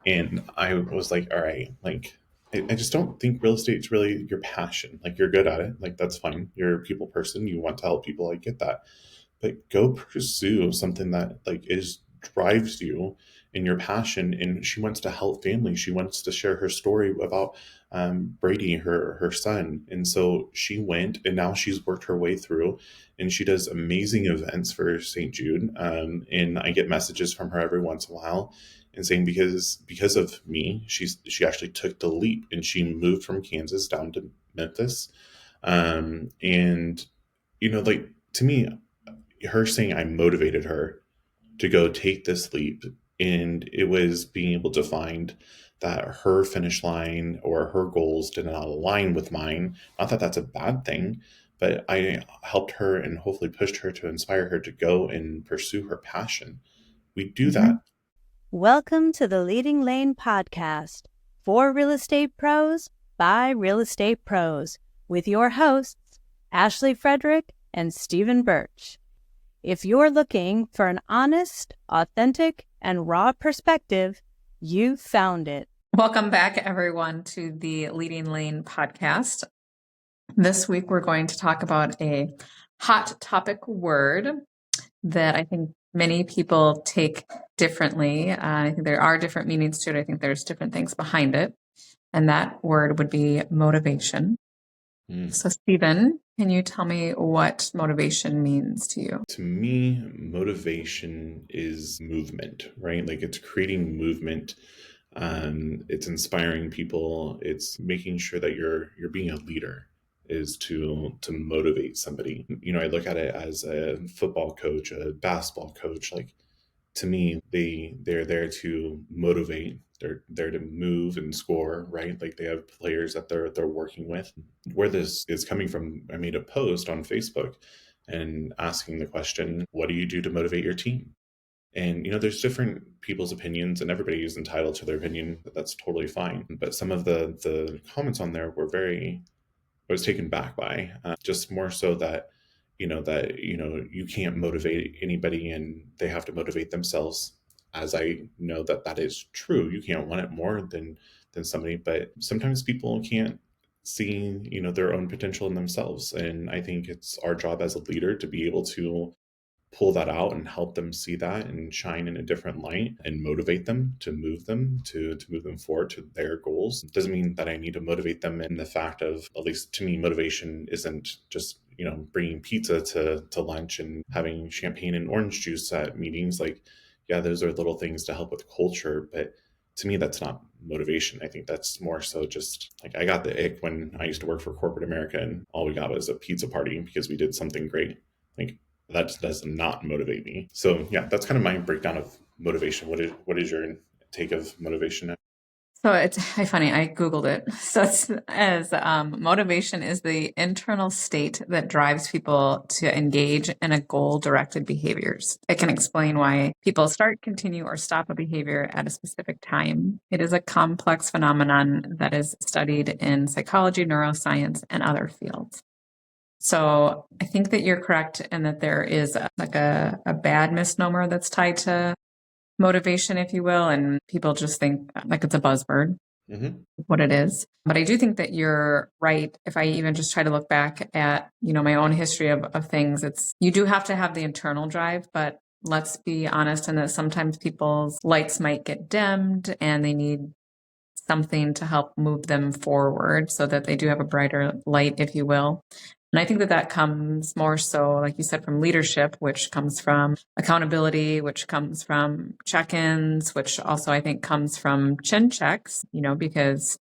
And I was like, all right, like, I just don't think real estate's really your passion. Like, you're good at it. Like, that's fine. You're a people person. You want to help people. I get that. But go pursue something that like is drives you in your passion. And she wants to help families. She wants to share her story about Brady, her son. And so she went, and now she's worked her way through, and she does amazing events for St. Jude. And I get messages from her every once in a while, and saying because of me, she actually took the leap and she moved from Kansas down to Memphis. And like, to me, her saying I motivated her to go take this leap, and it was being able to find that her finish line or her goals did not align with mine. Not that that's a bad thing, but I helped her and hopefully pushed her to inspire her to go and pursue her passion. We do Mm-hmm. that. Welcome to the Leading Lane podcast for real estate pros by real estate pros with your hosts, Ashley Frederick and Stephen Birch. If you're looking for an honest, authentic, and raw perspective, you found it. Welcome back, everyone, to the Leading Lane podcast. This week, we're going to talk about a hot topic word that I think many people take differently. I think there are different meanings to it. I think there's different things behind it. And that word would be motivation. So, Stephen, can you tell me what motivation means to you? To me, motivation is movement, right? Like, it's creating movement. It's inspiring people. It's making sure that you're being a leader is to motivate somebody. I look at it as a football coach, a basketball coach. Like, to me, they're there to motivate. They're there to move and score, right? Like, they have players that they're working with. Where this is coming from, I made a post on Facebook and asking the question, what do you do to motivate your team? And, there's different people's opinions, and everybody is entitled to their opinion. That's totally fine. But some of the comments on there were I was taken back by, just more so that, you can't motivate anybody and they have to motivate themselves. As I know that is true. You can't want it more than somebody, but sometimes people can't see, their own potential in themselves. And I think it's our job as a leader to be able to pull that out and help them see that and shine in a different light and motivate them to move them forward to their goals. It doesn't mean that I need to motivate them in the fact of, at least to me, motivation isn't just, bringing pizza to lunch and having champagne and orange juice at meetings. Like, yeah, those are little things to help with culture, but to me, that's not motivation. I think that's more so just like, I got the ick when I used to work for corporate America and all we got was a pizza party because we did something great. Like, that does not motivate me. So yeah, that's kind of my breakdown of motivation. What is your take of motivation? So it's funny. I Googled it. So it's as motivation is the internal state that drives people to engage in a goal-directed behaviors. It can explain why people start, continue, or stop a behavior at a specific time. It is a complex phenomenon that is studied in psychology, neuroscience, and other fields. So I think that you're correct in that there is a bad misnomer that's tied to motivation, if you will, and people just think like it's a buzzword, what it is. But I do think that you're right. If I even just try to look back at, my own history of things, you do have to have the internal drive, but let's be honest in that sometimes people's lights might get dimmed and they need something to help move them forward so that they do have a brighter light, if you will. And I think that comes more so, like you said, from leadership, which comes from accountability, which comes from check-ins, which also I think comes from chin checks, because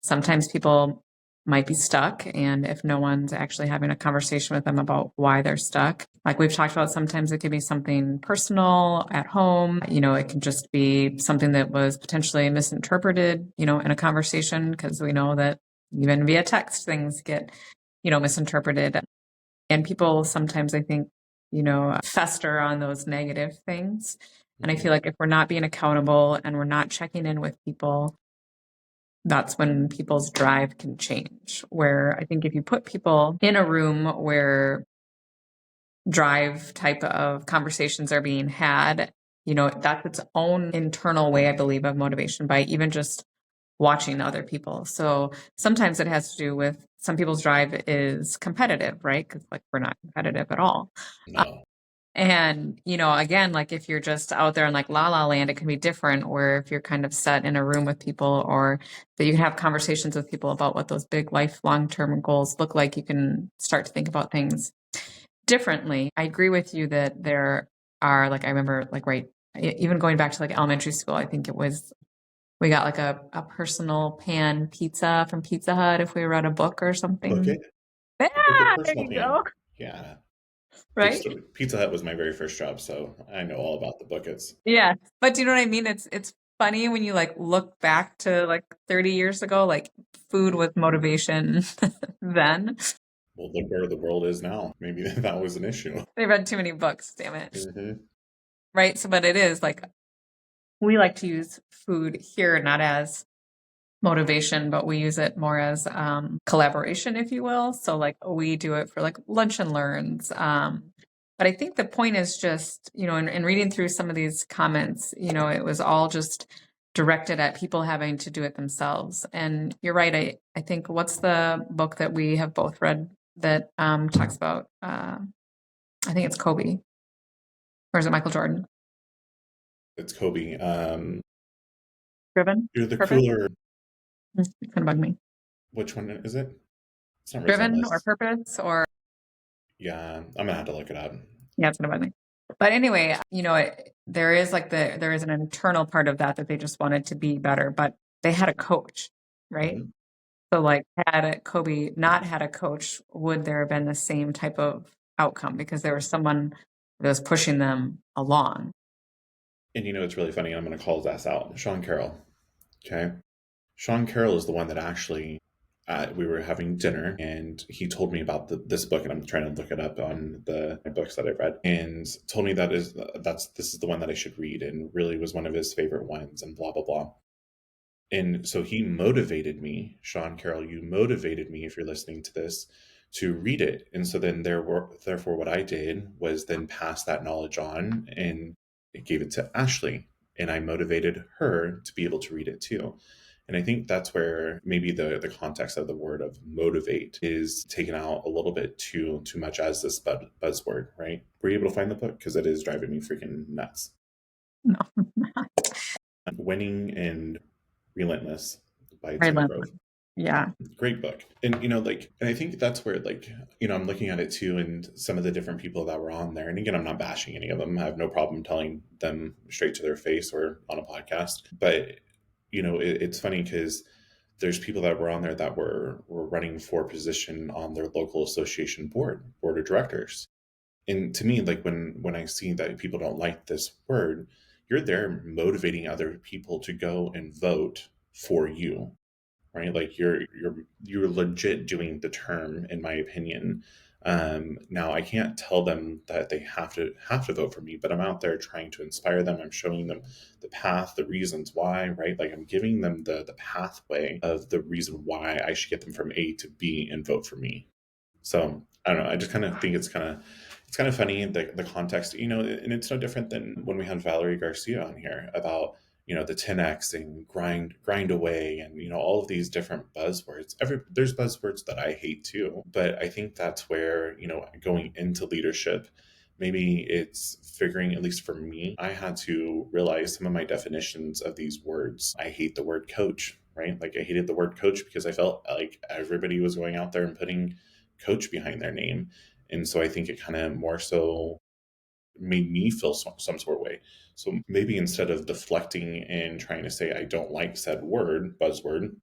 sometimes people might be stuck. And if no one's actually having a conversation with them about why they're stuck, like we've talked about, sometimes it could be something personal at home. It can just be something that was potentially misinterpreted, in a conversation, because we know that even via text, things get misinterpreted. And people sometimes, I think, fester on those negative things. And I feel like if we're not being accountable and we're not checking in with people, that's when people's drive can change. Where I think if you put people in a room where drive type of conversations are being had, that's its own internal way, I believe, of motivation by even just watching other people. So sometimes it has to do with some people's drive is competitive, right? Because like we're not competitive at all. No. And, again, like if you're just out there in like la la land, it can be different. Or if you're kind of set in a room with people, or that you can have conversations with people about what those big life long-term goals look like, you can start to think about things differently. I agree with you that there are, like, I remember, like, right, even going back to like elementary school, I think it was, we got like a personal pan pizza from Pizza Hut if we read a book or Book something. it. Yeah, Book it, there personal you go. pan. Yeah. Good Right? story. Pizza Hut was my very first job, so I know all about the buckets. Yeah. But do you know what I mean? It's funny when you like look back to like 30 years ago, like food was motivation then. Well, look where the world is now. Maybe that was an issue. They read too many books, damn it. Mm-hmm. Right. So, but it is like we like to use food here not as motivation, but we use it more as collaboration, if you will. So like we do it for like lunch and learns. But I think the point is just, in reading through some of these comments, it was all just directed at people having to do it themselves. And you're right. I think what's the book that we have both read that talks about, I think it's Kobe, or is it Michael Jordan? It's Kobe. Driven You're the Purpose? cooler. It's gonna bug me. Which one is it? It's not Driven or Relentless. Purpose or Yeah, I'm gonna have to look it up. yeah, it's gonna bug me. But anyway, there is like there is an internal part of that they just wanted to be better, but they had a coach, right? Mhm. So like had Kobe not had a coach, would there have been the same type of outcome because there was someone that was pushing them along? And it's really funny. I'm gonna call his ass out. Sean Carroll. Okay. Sean Carroll is the one that actually we were having dinner and he told me about this book, and I'm trying to look it up on the books that I've read, and told me this is the one that I should read, and really was one of his favorite ones, and blah blah blah. And so he motivated me, Sean Carroll. You motivated me, if you're listening to this, to read it. And so then therefore, what I did was then pass that knowledge on and gave it to Ashley, and I motivated her to be able to read it too. And I think that's where maybe the context of the word of motivate is taken out a little bit too much as this buzzword, right? Were you able to find the book? Because it is driving me freaking nuts. No, Winning and Relentless by Tim Grove. relentless. Yeah, Great book. And and I think that's where I'm looking at it too, and some of the different people that were on there. And again, I'm not bashing any of them. I have no problem telling them straight to their face or on a podcast. But it's funny because there's people that were on there that were running for position on their local association board of directors. And to me, like when I see that people don't like this word, you're there motivating other people to go and vote for you, right? Like you're legit doing the term, in my opinion. Now I can't tell them that they have to vote for me, but I'm out there trying to inspire them. I'm showing them the path, the reasons why, right? Like I'm giving them the pathway of the reason why I should get them from A to B and vote for me. So I don't know. I just kind of think it's kind of funny, the context, and it's no different than when we had Valerie Garcia on here about the 10x and grind away, and all of these different buzzwords. There's buzzwords that I hate too, but I think that's where going into leadership, maybe it's figuring, at least for me, I had to realize some of my definitions of these words. I hate the word coach, right? Like I hated the word coach because I felt like everybody was going out there and putting coach behind their name. And so I think it kind of more so made me feel some sort of way. So maybe instead of deflecting and trying to say I don't like said buzzword,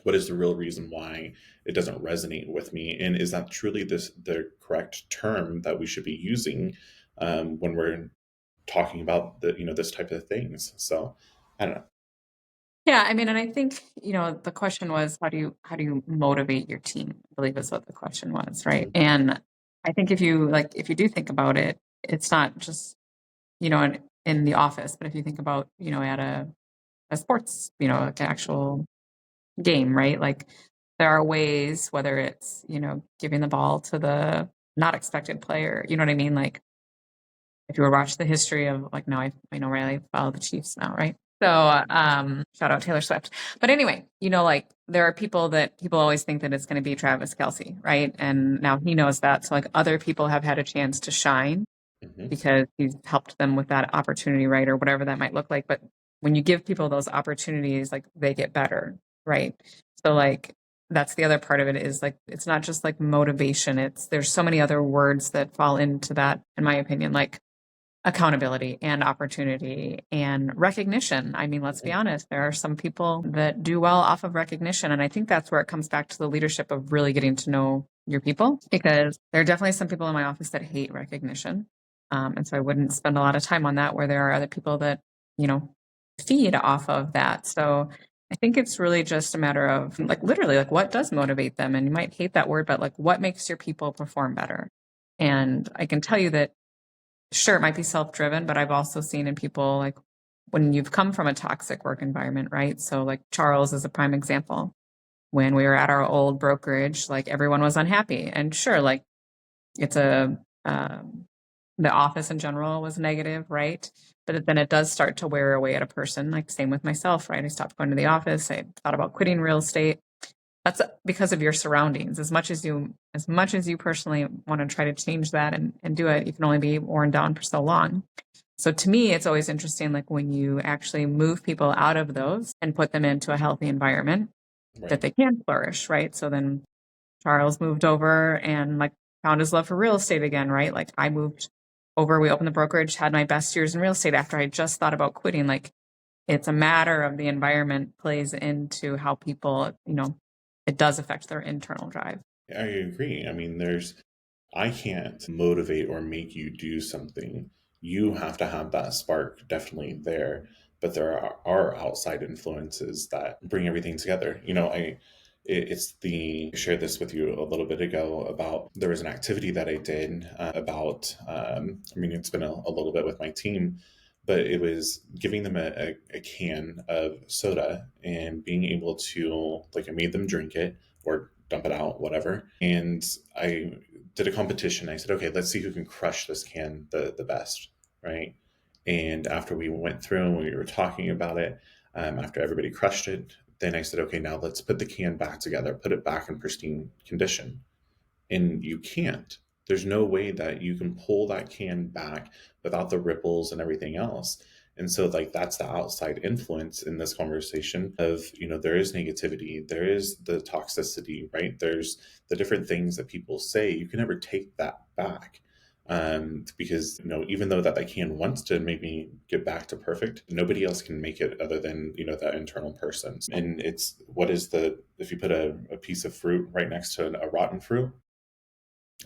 what is the real reason why it doesn't resonate with me? And is that truly the correct term that we should be using when we're talking about this type of things? So I don't know. yeah. I mean, and I think the question was how do you motivate your team? I believe is what the question was, right? Mhm. And I think if you do think about it, it's not just in the office, but if you think about at a sports like an actual game, right? Like there are ways, whether it's giving the ball to the not expected player, you know what I mean? Like if you were watch the history of like, now I know Riley follow the Chiefs now, right? So shout out Taylor Swift. But anyway, like there are people that people always think that it's going to be Travis Kelce, right? And now he knows that. So like other people have had a chance to shine because he's helped them with that opportunity, right? Or whatever that might look like. But when you give people those opportunities, like they get better, right? So like that's the other part of it is like it's not just like motivation. There's so many other words that fall into that, in my opinion, like accountability and opportunity and recognition. I mean, let's be honest, there are some people that do well off of recognition. And I think that's where it comes back to the leadership of really getting to know your people, because there are definitely some people in my office that hate recognition. And so I wouldn't spend a lot of time on that, where there are other people that, feed off of that. So I think it's really just a matter of like literally like what does motivate them. And you might hate that word, but like what makes your people perform better? And I can tell you that sure, it might be self-driven, but I've also seen in people like when you've come from a toxic work environment, right? So like Charles is a prime example. When we were at our old brokerage, like everyone was unhappy, and sure, like it's the office in general was negative, right? But then it does start to wear away at a person. Like same with myself, right? I stopped going to the office. I thought about quitting real estate. That's because of your surroundings. As much as you personally want to try to change that and do it, you can only be worn down for so long. So to me, it's always interesting, like when you actually move people out of those and put them into a healthy environment, that they can flourish, right? So then Charles moved over and like found his love for real estate again, right? Like I moved over, we opened the brokerage, had my best years in real estate after I just thought about quitting. Like it's a matter of the environment plays into how people, it does affect their internal drive. I agree. I mean, I can't motivate or make you do something. You have to have that spark definitely there. But there are outside influences that bring everything together. I shared this with you a little bit ago about there was an activity that I did about, it's been a little bit with my team, but it was giving them a can of soda and being able to, like, I made them drink it or dump it out, whatever. And I did a competition. I said, okay, let's see who can crush this can the best, right? And after we went through and we were talking about it, after everybody crushed it, then I said, okay, now let's put the can back together, put it back in pristine condition. And you can't. There's no way that you can pull that can back without the ripples and everything else. And so, like, that's the outside influence in this conversation of, there is negativity, there is the toxicity, right? There's the different things that people say. You can never take that back. Because, even though that can wants to make me get back to perfect, nobody else can make it other than, that internal person. And if you put a piece of fruit right next to a rotten fruit,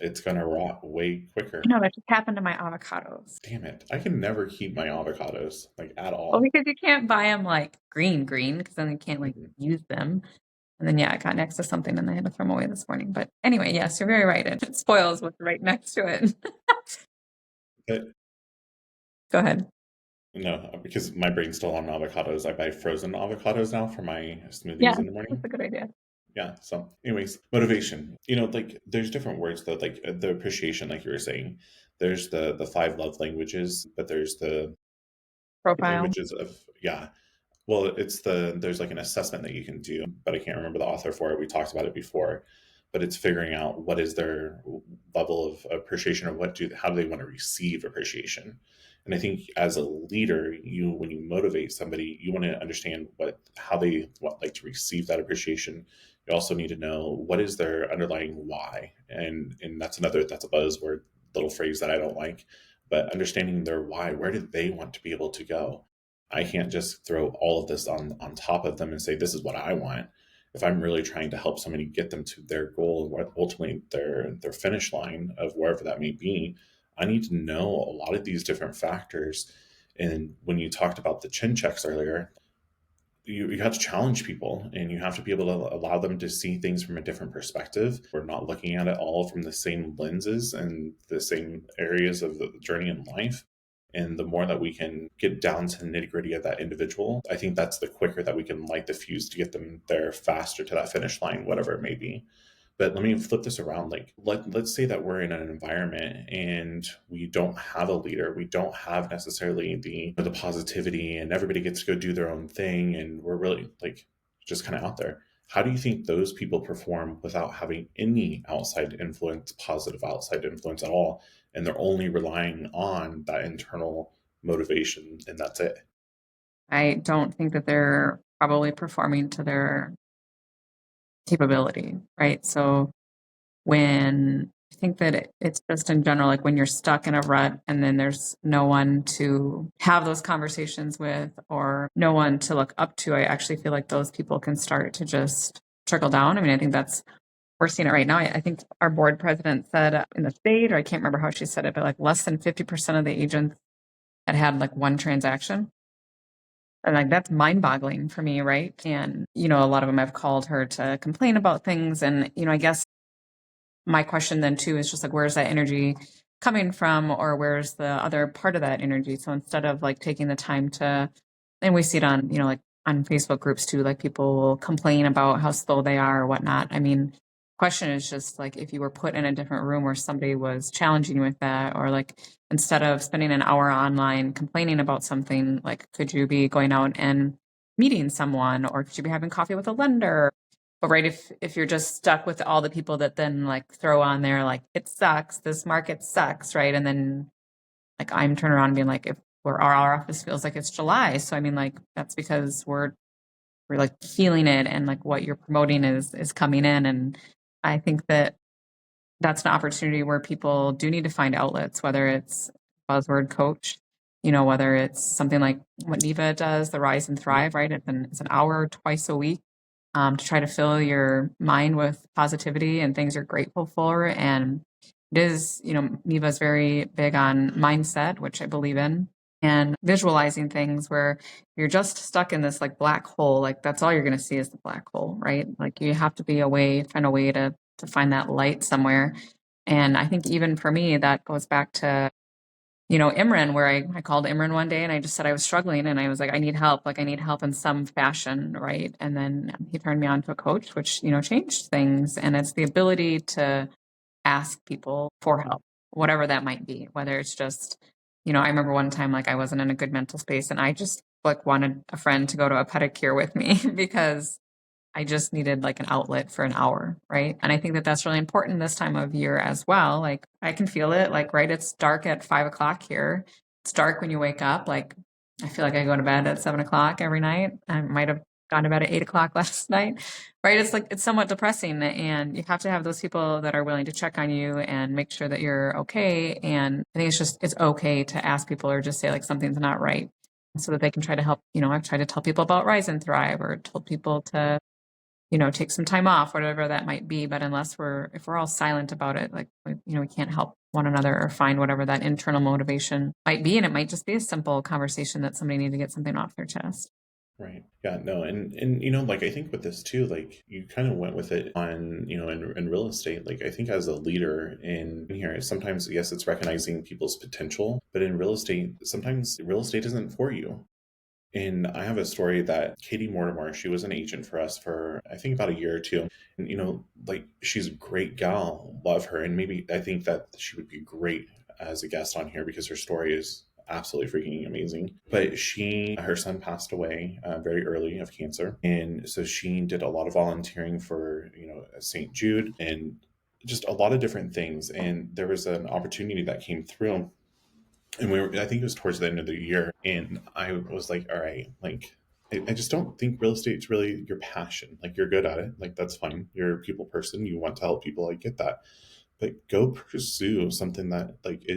it's going to rot way quicker. No, that just happened to my avocados. Damn it. I can never keep my avocados, like, at all. Well, because you can't buy them like green, because then you can't like use them. And then, I got next to something and I had to throw them away this morning. But anyway, yes, you're very right. It spoils what's right next to it. But, go ahead. No, because my brain's still on avocados. I buy frozen avocados now for my smoothies in the morning. That's a good idea. Yeah. So anyways, motivation, like there's different words though, like the appreciation, like you were saying, there's the 5 love languages, but there's the profile languages of, yeah. Well, there's like an assessment that you can do, but I can't remember the author for it. We talked about it before, but it's figuring out what is their level of appreciation, or how do they want to receive appreciation. And I think as a leader, when you motivate somebody, you want to understand how they like to receive that appreciation. You also need to know what is their underlying why. And that's a buzzword little phrase that I don't like, but understanding their why, where do they want to be able to go? I can't just throw all of this on top of them and say, this is what I want. If I'm really trying to help somebody get them to their goal, ultimately their finish line of wherever that may be, I need to know a lot of these different factors. And when you talked about the chin checks earlier, you have to challenge people, and you have to be able to allow them to see things from a different perspective. We're not looking at it all from the same lenses and the same areas of the journey in life. And the more that we can get down to the nitty gritty of that individual, I think that's the quicker that we can light the fuse to get them there faster to that finish line, whatever it may be. But let me flip this around. Like, let's say that we're in an environment and we don't have a leader. We don't have necessarily the positivity, and everybody gets to go do their own thing. And we're really like just kind of out there. How do you think those people perform without having any outside influence, positive outside influence at all? And they're only relying on that internal motivation, and that's it. I don't think that they're probably performing to their capability, right? So when I think that it's just in general, like when you're stuck in a rut and then there's no one to have those conversations with or no one to look up to, I actually feel like those people can start to just trickle down. I mean, I think we're seeing it right now. I think our board president said in the state, or I can't remember how she said it, but like less than 50% of the agents had like one transaction. And like that's mind boggling for me, right? And, a lot of them have called her to complain about things. And, I guess my question then too is just like, where's that energy coming from, or where's the other part of that energy? So instead of like taking the time to, and we see it on, like on Facebook groups too, like people will complain about how slow they are or whatnot. I mean, question is just like, if you were put in a different room where somebody was challenging you with that, or like instead of spending an hour online complaining about something, like could you be going out and meeting someone, or could you be having coffee with a lender? But right, if you're just stuck with all the people that then like throw on there like it sucks, this market sucks, right? And then like I'm turning around and being like, if our office feels like it's July. So I mean, like that's because we're like feeling it, and like what you're promoting is coming in. And I think that that's an opportunity where people do need to find outlets, whether it's Buzzword coach, whether it's something like what Neva does, the Rise and Thrive, right? It's an hour twice a week to try to fill your mind with positivity and things you're grateful for. And it is, Neva's very big on mindset, which I believe in, and visualizing things where you're just stuck in this like black hole. Like that's all you're going to see is the black hole, right? Like you have to find a way to find that light somewhere. And I think even for me, that goes back to Imran, where I called Imran one day and I just said I was struggling and I was like, I need help. Like I need help in some fashion. Right. And then he turned me on to a coach, which, changed things. And it's the ability to ask people for help, whatever that might be, whether it's just, I remember one time, like I wasn't in a good mental space and I just like wanted a friend to go to a pedicure with me because I just needed like an outlet for an hour, right? And I think that that's really important this time of year as well. Like I can feel it, like, right, it's dark at 5 o'clock here. It's dark when you wake up. Like I feel like I go to bed at 7 o'clock every night. I might have gone to bed at 8 o'clock last night, right? It's like, it's somewhat depressing, and you have to have those people that are willing to check on you and make sure that you're okay. And I think it's okay to ask people or just say like something's not right so that they can try to help. I've tried to tell people about Rise and Thrive, or told people to take some time off, whatever that might be. But if we're all silent about it, like, we can't help one another or find whatever that internal motivation might be. And it might just be a simple conversation that somebody needs to get something off their chest. Right. Yeah, no. And like I think with this too, like you kind of went with it on, in real estate. Like I think as a leader in here, sometimes, yes, it's recognizing people's potential, but in real estate, sometimes real estate isn't for you. And I have a story that Katie Mortimer, she was an agent for us for, I think, about a year or two. And, like she's a great gal, love her. And maybe I think that she would be great as a guest on here because her story is absolutely freaking amazing. But her son passed away very early of cancer. And so she did a lot of volunteering for, St. Jude and just a lot of different things. And there was an opportunity that came through, and I think it was towards the end of the year, and I was like, all right, like I just don't think real estate's really your passion. Like you're good at it, like that's fine, you're a people person, you want to help people, I get that, but go pursue something that like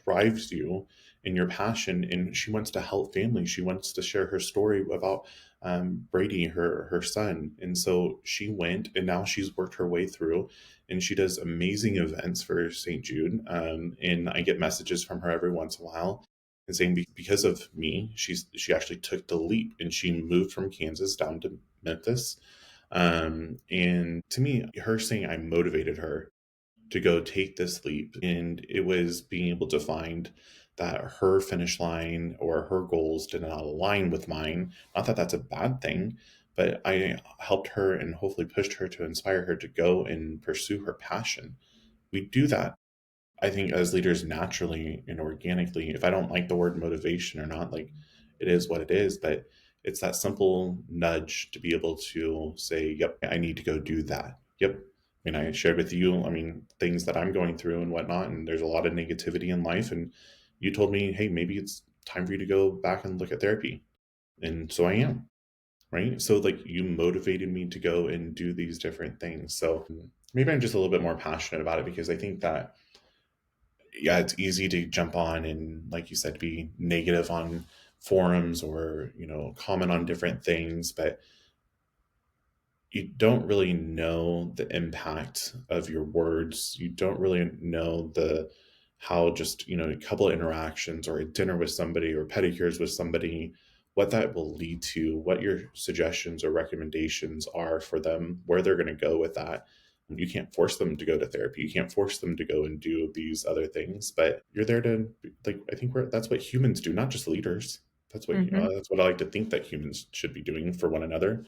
drives you in your passion. And she wants to help families, she wants to share her story about Brady, her son. And so she went, and now she's worked her way through, and she does amazing events for St. Jude. And I get messages from her every once in a while and saying, because of me, she actually took the leap and she moved from Kansas down to Memphis. And to me, her saying I motivated her to go take this leap, and it was being able to find that her finish line or her goals did not align with mine. Not that that's a bad thing, but I helped her and hopefully pushed her to inspire her to go and pursue her passion. We do that, I think, as leaders naturally and organically. If I don't like the word motivation or not, like, it is what it is, but it's that simple nudge to be able to say, yep, I need to go do that. Yep. I mean, I shared with you, I mean, things that I'm going through and whatnot, and there's a lot of negativity in life. And you told me, hey, maybe it's time for you to go back and look at therapy. And so I am, right? So, like, you motivated me to go and do these different things. So maybe I'm just a little bit more passionate about it, because I think that, yeah, it's easy to jump on and, like you said, be negative on forums or, comment on different things, but you don't really know the impact of your words. You don't really know how just, a couple of interactions or a dinner with somebody or pedicures with somebody, what that will lead to, what your suggestions or recommendations are for them, where they're going to go with that. You can't force them to go to therapy. You can't force them to go and do these other things, but you're there to, like, I think that's what humans do, not just leaders. That's what, Mm-hmm. that's what I like to think that humans should be doing for one another.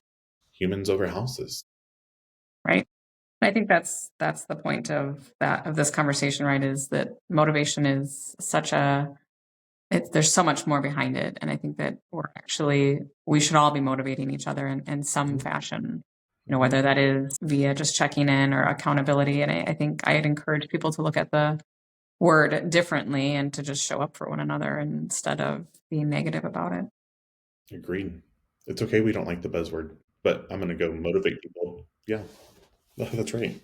Humans over houses. Right. I think that's the point of this conversation, right? Is that motivation is there's so much more behind it. And I think that we should all be motivating each other in some fashion, whether that is via just checking in or accountability. And I think I'd encourage people to look at the word differently and to just show up for one another instead of being negative about it. Agreed. It's okay we don't like the buzzword, but I'm going to go motivate people. Yeah, that's right.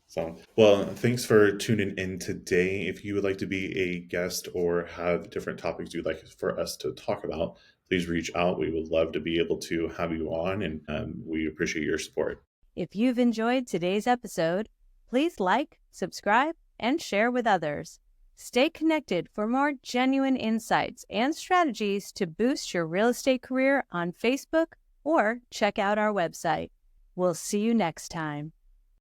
So, well, thanks for tuning in today. If you would like to be a guest or have different topics you'd like for us to talk about, please reach out. We would love to be able to have you on, and we appreciate your support. If you've enjoyed today's episode, please like, subscribe, and share with others. Stay connected for more genuine insights and strategies to boost your real estate career on Facebook, or check out our website. We'll see you next time.